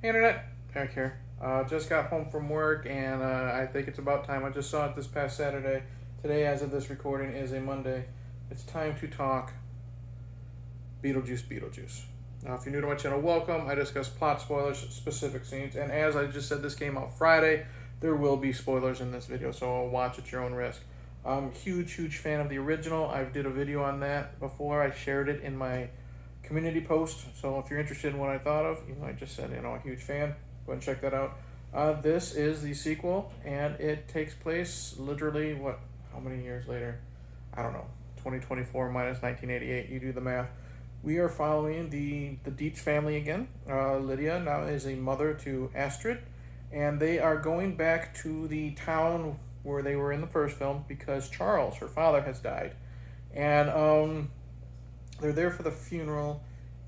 Hey internet, Eric here. Just got home from work and I think it's about time. I just saw it this past Saturday. Today, as of this recording, is a Monday. It's time to talk Beetlejuice Beetlejuice. Now, if you're new to my channel, welcome. I discuss plot spoilers, specific scenes, and as I just said, this came out Friday. There will be spoilers in this video, so watch at your own risk. I'm huge fan of the original. I did a video on that before. I shared it in my community post, so if you're interested in what I thought of, I just said, a huge fan, go ahead and check that out. This is the sequel, and it takes place literally, how many years later? I don't know, 2024 minus 1988, you do the math. We are following the Deetz family again. Lydia now is a mother to Astrid, and they are going back to the town where they were in the first film because Charles, her father, has died. And they're there for the funeral,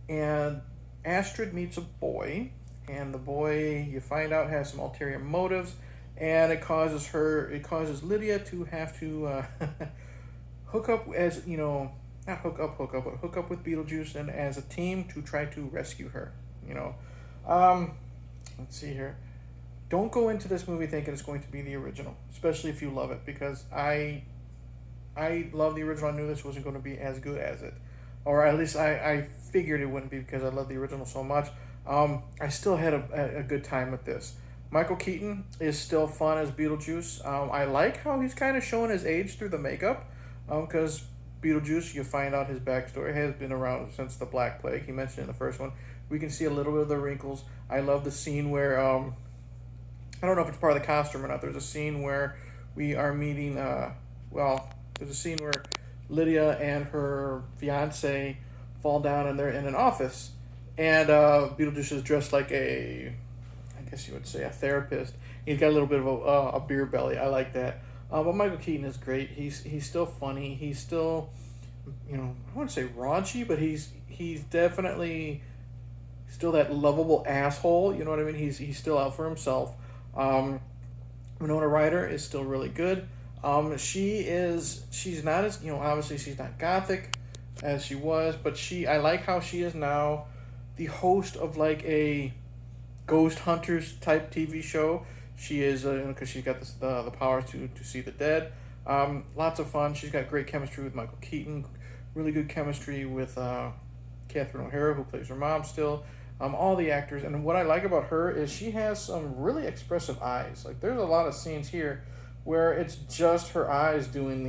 and Astrid meets a boy, and the boy, you find out, has some ulterior motives, and it causes Lydia to have to hook up as, not hook up, but hook up with Beetlejuice and as a team to try to rescue her, Let's see here. Don't go into this movie thinking it's going to be the original, especially if you love it, because I love the original. I knew this wasn't going to be as good as it. Or at least I figured it wouldn't be because I love the original so much. I still had a good time with this. Michael Keaton is still fun as Beetlejuice. I like how he's kind of showing his age through the makeup, because Beetlejuice, you find out his backstory, has been around since the Black Plague. He mentioned in the first one. We can see a little bit of the wrinkles. I love the scene where, I don't know if it's part of the costume or not, there's a scene where we are meeting, there's a scene where Lydia and her fiance fall down and they're in an office, and Beetlejuice is dressed like I guess you would say a therapist. He's got a little bit of a beer belly. I like that. But Michael Keaton is great. He's still funny. He's still, I wouldn't say raunchy, but he's definitely still that lovable asshole. You know what I mean? He's still out for himself. Winona Ryder is still really good. She's not as, obviously she's not gothic as she was, but I like how she is now the host of like a ghost hunters type TV show. She is, because she's got the powers to see the dead. Lots of fun. She's got great chemistry with Michael Keaton, really good chemistry with Catherine O'Hara, who plays her mom still. All the actors, and what I like about her is she has some really expressive eyes. Like, there's a lot of scenes here where it's just her eyes doing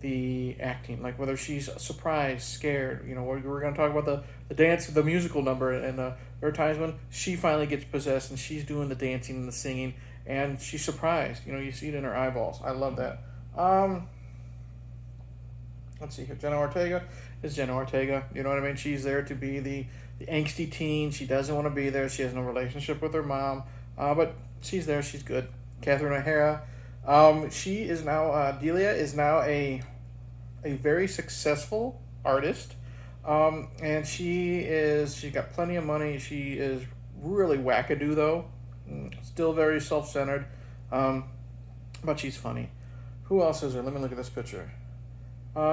the acting, like whether she's surprised, scared. We're going to talk about the dance, the musical number, and there are times when she finally gets possessed and she's doing the dancing and the singing, and she's surprised. You see it in her eyeballs. I love that. Let's see here. Jenna Ortega is Jenna Ortega. You know what I mean? She's there to be the angsty teen. She doesn't want to be there. She has no relationship with her mom, but she's there. She's good. Catherine O'Hara. She is now, Delia is now a very successful artist. And she's got plenty of money. She is really wackadoo though. Still very self-centered. But she's funny. Who else is there? Let me look at this picture.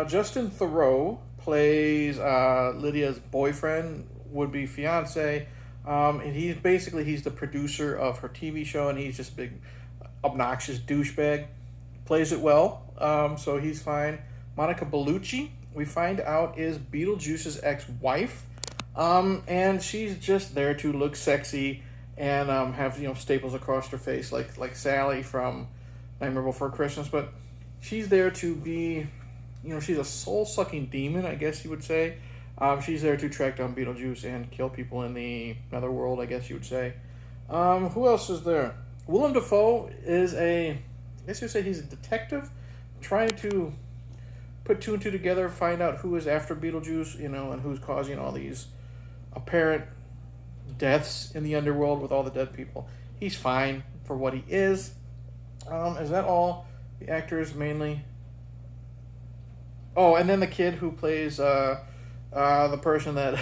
Justin Theroux plays, Lydia's boyfriend, would-be fiance. And he's the producer of her TV show, and he's just a big obnoxious douchebag. Plays it well, so he's fine. Monica Bellucci, we find out, is Beetlejuice's ex-wife, and she's just there to look sexy and have staples across her face like Sally from Nightmare Before Christmas. But she's there to be, she's a soul-sucking demon, I guess you would say. She's there to track down Beetlejuice and kill people in the netherworld, I guess you would say. Who else is there? Willem Dafoe is I guess you would say he's a detective trying to put two and two together, find out who is after Beetlejuice, and who's causing all these apparent deaths in the underworld with all the dead people. He's fine for what he is. Is that all? The actors mainly. Oh, and then the kid who plays the person that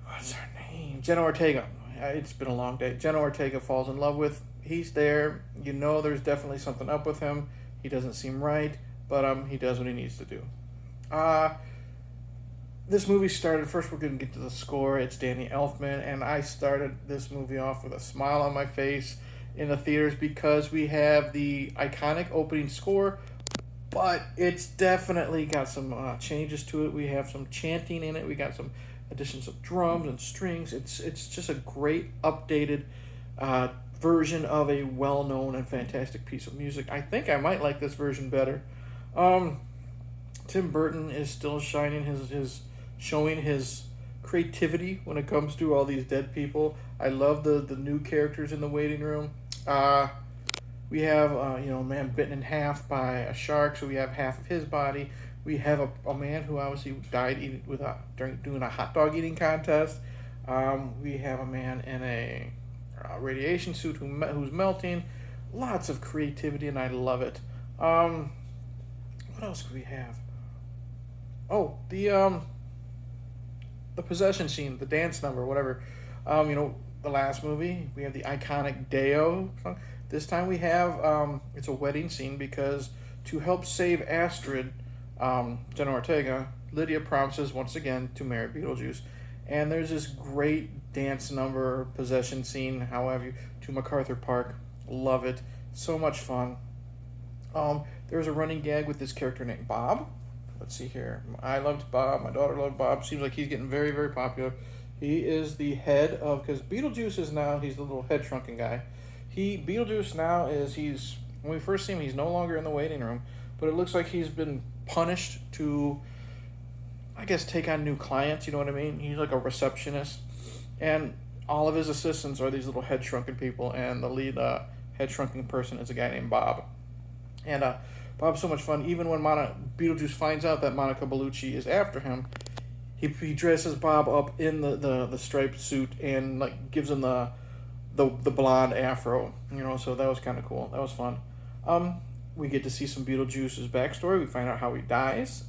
what's her name? Jenna Ortega. It's been a long day. Jenna Ortega falls in love with. He's there. There's definitely something up with him. He doesn't seem right, but he does what he needs to do. this movie started, first we're going to get to the score. It's Danny Elfman, and I started this movie off with a smile on my face in the theaters because we have the iconic opening score, but it's definitely got some changes to it. We have some chanting in it. We got some additions of drums and strings. It's just a great updated version of a well-known and fantastic piece of music. I think I might like this version better. Tim Burton is still showing his creativity when it comes to all these dead people. I love the new characters in the waiting room. We have a man bitten in half by a shark, so we have half of his body. We have a man who obviously died during doing a hot dog eating contest. We have a man in a radiation suit who's melting. Lots of creativity, and I love it. What else could we have? Oh, the possession scene, the dance number, whatever. The last movie, we have the iconic Deo song. This time we have, it's a wedding scene because to help save Astrid, Jenna Ortega, Lydia promises once again to marry Beetlejuice. And there's this great dance number, possession scene, however, to MacArthur Park. Love it. So much fun. There's a running gag with this character named Bob. Let's see here. I loved Bob. My daughter loved Bob. Seems like he's getting very, very popular. He is the head of, because Beetlejuice is now, he's the little head shrunken guy. Beetlejuice now when we first see him, he's no longer in the waiting room, but it looks like he's been punished to, I guess, take on new clients, you know what I mean? He's like a receptionist, and all of his assistants are these little head shrunken people, and the lead head shrunken person is a guy named Bob. And Bob's so much fun. Even when Beetlejuice finds out that Monica Bellucci is after him, he dresses Bob up in the striped suit and like gives him the blonde afro, so that was kind of cool. That was fun. We get to see some Beetlejuice's backstory. We find out how he dies.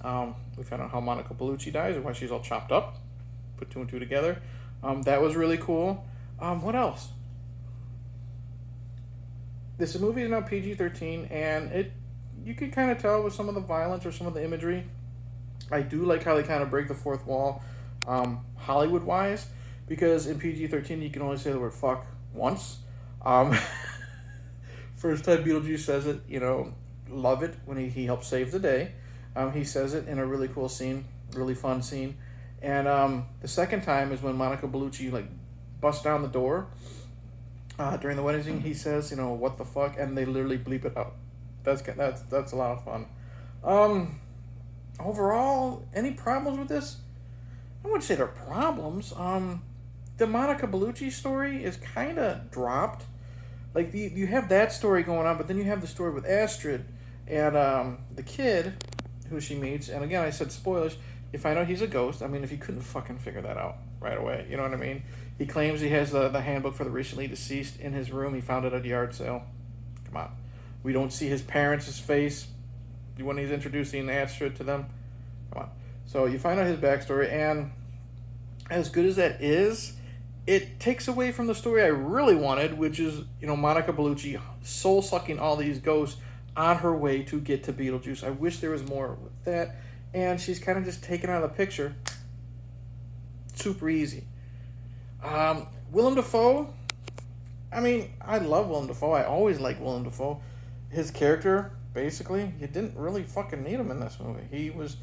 We find out how Monica Bellucci dies and why she's all chopped up. Put two and two together. That was really cool. What else? This movie is now PG-13, and you can kind of tell with some of the violence or some of the imagery. I do like how they kind of break the fourth wall, Hollywood-wise, because in PG-13 you can only say the word fuck once. First time Beetlejuice says it, love it when he helps save the day. He says it in a really cool scene, really fun scene. And the second time is when Monica Bellucci busts down the door during the wedding scene. He says, what the fuck, and they literally bleep it out. That's a lot of fun. Overall, any problems with this? I wouldn't say they're problems. The Monica Bellucci story is kind of dropped. You have that story going on, but then you have the story with Astrid and the kid who she meets. And again, I said spoilers. You find out he's a ghost. I mean, if you couldn't fucking figure that out right away, you know what I mean? He claims he has the handbook for the recently deceased in his room. He found it at a yard sale. Come on. We don't see his parents' face when he's introducing Astrid to them. Come on. So you find out his backstory, and as good as that is, it takes away from the story I really wanted, which is, Monica Bellucci soul-sucking all these ghosts on her way to get to Beetlejuice. I wish there was more with that, and she's kind of just taken out of the picture. Super easy. Willem Dafoe, I mean, I love Willem Dafoe. I always like Willem Dafoe. His character, basically, you didn't really fucking need him in this movie. He was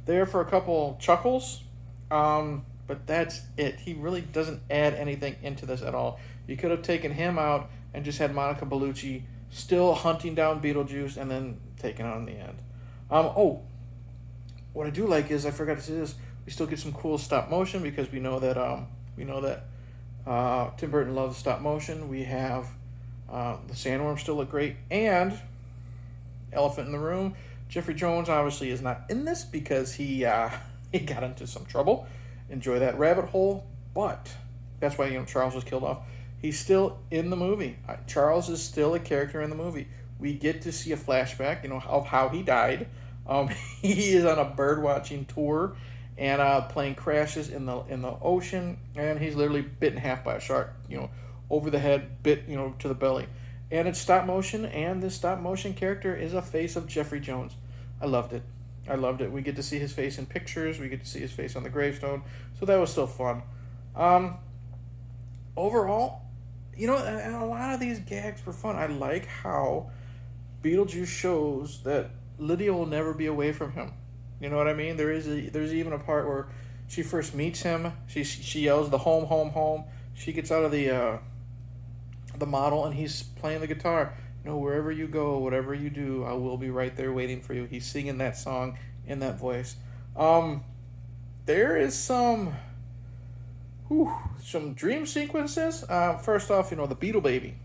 there for a couple chuckles, but that's it. He really doesn't add anything into this at all. You could have taken him out and just had Monica Bellucci still hunting down Beetlejuice and then taken out in the end. What I do like is, I forgot to say this, we still get some cool stop motion because we know that Tim Burton loves stop motion. We have the sandworms still look great, and elephant in the room, Jeffrey Jones obviously is not in this because he got into some trouble. Enjoy that rabbit hole, but that's why Charles was killed off. He's still in the movie. Charles is still a character in the movie. We get to see a flashback, of how he died. He is on a bird watching tour, and plane crashes in the ocean, and he's literally bit in half by a shark. Over the head, bit to the belly, and it's stop motion. And this stop motion character is a face of Jeffrey Jones. I loved it. I loved it. We get to see his face in pictures. We get to see his face on the gravestone. So that was still fun. Overall, and a lot of these gags were fun. I like how Beetlejuice shows that Lydia will never be away from him. You know what I mean? There's even a part where she first meets him. She yells the home, home, home. She gets out of the model and he's playing the guitar. Wherever you go, whatever you do, I will be right there waiting for you. He's singing that song in that voice. There is some dream sequences. First off, the Beetle baby.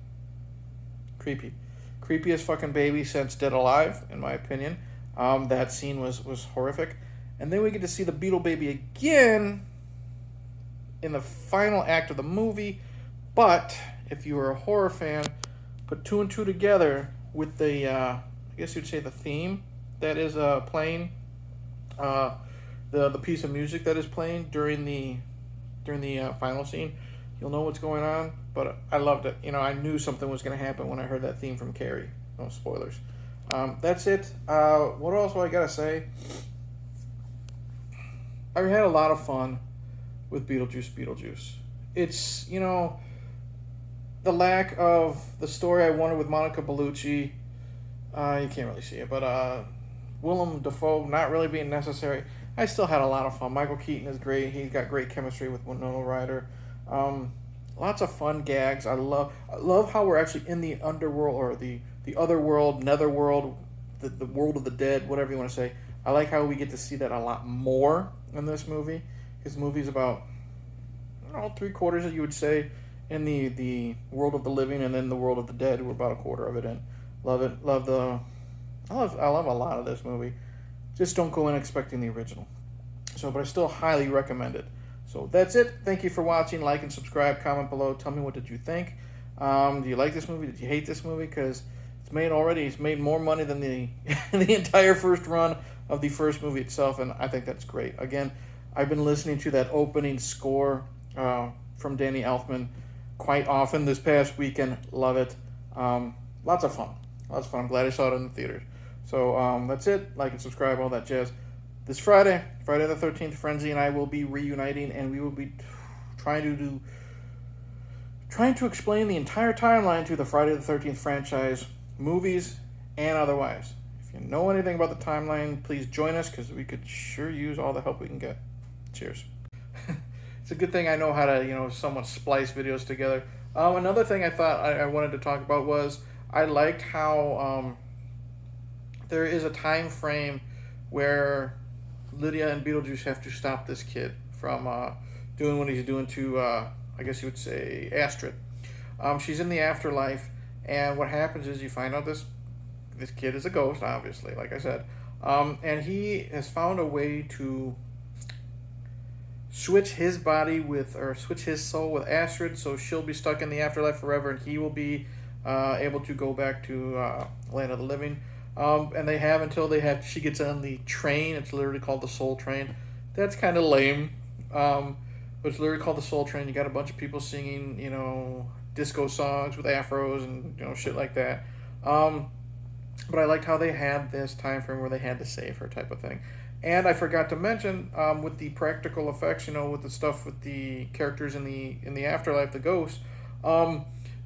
Creepy. Creepiest fucking baby since Dead Alive, in my opinion. That scene was horrific. And then we get to see the Beetle baby again in the final act of the movie. But if you were a horror fan, put two and two together with the, I guess you'd say the theme that is playing, the piece of music that is playing during the final scene, you'll know what's going on. But I loved it. I knew something was going to happen when I heard that theme from Carrie. No spoilers. That's it. What else do I gotta say? I had a lot of fun with Beetlejuice. It's, the lack of the story I wanted with Monica Bellucci. You can't really see it, but Willem Dafoe not really being necessary. I still had a lot of fun. Michael Keaton is great. He's got great chemistry with Winona Ryder. Lots of fun gags. I love how we're actually in the underworld, or the other world, netherworld, the world of the dead, whatever you want to say. I like how we get to see that a lot more in this movie. This movie's about 3/4, you would say, in the world of the living, and then the world of the dead. We're about 1/4 of it in. Love it. I love a lot of this movie. Just don't go in expecting the original. But I still highly recommend it. So that's it. Thank you for watching. Like and subscribe. Comment below. Tell me what did you think. Do you like this movie? Did you hate this movie? Because it's made more money than the entire first run of the first movie itself, and I think that's great. Again, I've been listening to that opening score from Danny Elfman quite often this past weekend. Love it. Lots of fun. I'm glad I saw it in the theaters. So that's it. Like and subscribe, all that jazz. This Friday the 13th, Frenzy and I will be reuniting, and we will be trying to explain the entire timeline to the Friday the 13th franchise, movies and otherwise. If you know anything about the timeline, please join us, because we could sure use all the help we can get. Cheers. It's a good thing I know how to, somewhat splice videos together. Another thing I thought I wanted to talk about was I liked how there is a time frame where Lydia and Beetlejuice have to stop this kid from doing what he's doing to, I guess you would say, Astrid. She's in the afterlife, and what happens is you find out this kid is a ghost, obviously, like I said, and he has found a way to switch his soul with Astrid, so she'll be stuck in the afterlife forever, and he will be able to go back to land of the living. And they have until she gets on the train. It's literally called the Soul Train. That's kind of lame. But it's literally called the Soul Train. You got a bunch of people singing, disco songs with afros and, shit like that. But I liked how they had this time frame where they had to save her, type of thing. And I forgot to mention, with the practical effects, with the stuff with the characters in the afterlife, the ghosts,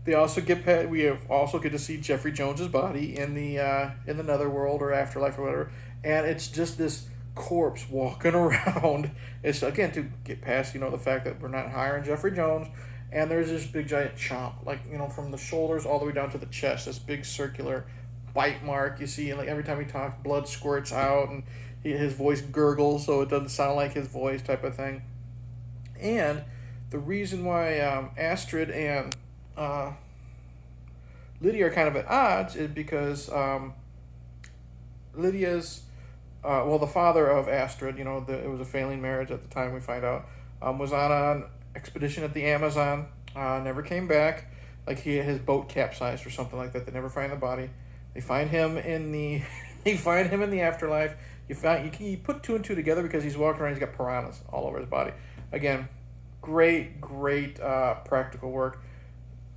we also get to see Jeffrey Jones's body in the netherworld or afterlife or whatever, and it's just this corpse walking around. It's again to get past the fact that we're not hiring Jeffrey Jones, and there's this big giant chomp, from the shoulders all the way down to the chest, this big circular bite mark you see, and every time he talks, blood squirts out, and his voice gurgles so it doesn't sound like his voice, type of thing. And the reason why Astrid and Lydia are kind of at odds is because Lydia's, the father of Astrid, it was a failing marriage at the time, we find out, was on an expedition at the Amazon, never came back, his boat capsized or something like that. They never find the body. They find him in the afterlife. You put two and two together because he's walking around, he's got piranhas all over his body. Again, great practical work.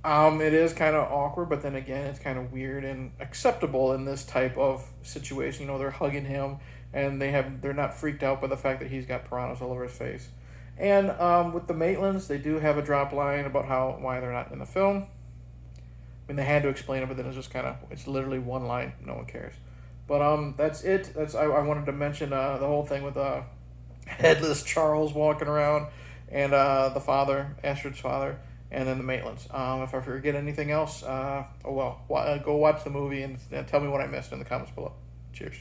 It is kind of awkward, but then again, it's kind of weird and acceptable in this type of situation. They're hugging him, and they're not freaked out by the fact that he's got piranhas all over his face. And with the Maitlands, they do have a drop line about why they're not in the film. I mean, they had to explain it, but then it's just it's literally one line. No one cares. But that's it. I wanted to mention the whole thing with headless Charles walking around, and the father, Astrid's father, and then the Maitlands. If I forget anything else, go watch the movie and tell me what I missed in the comments below. Cheers.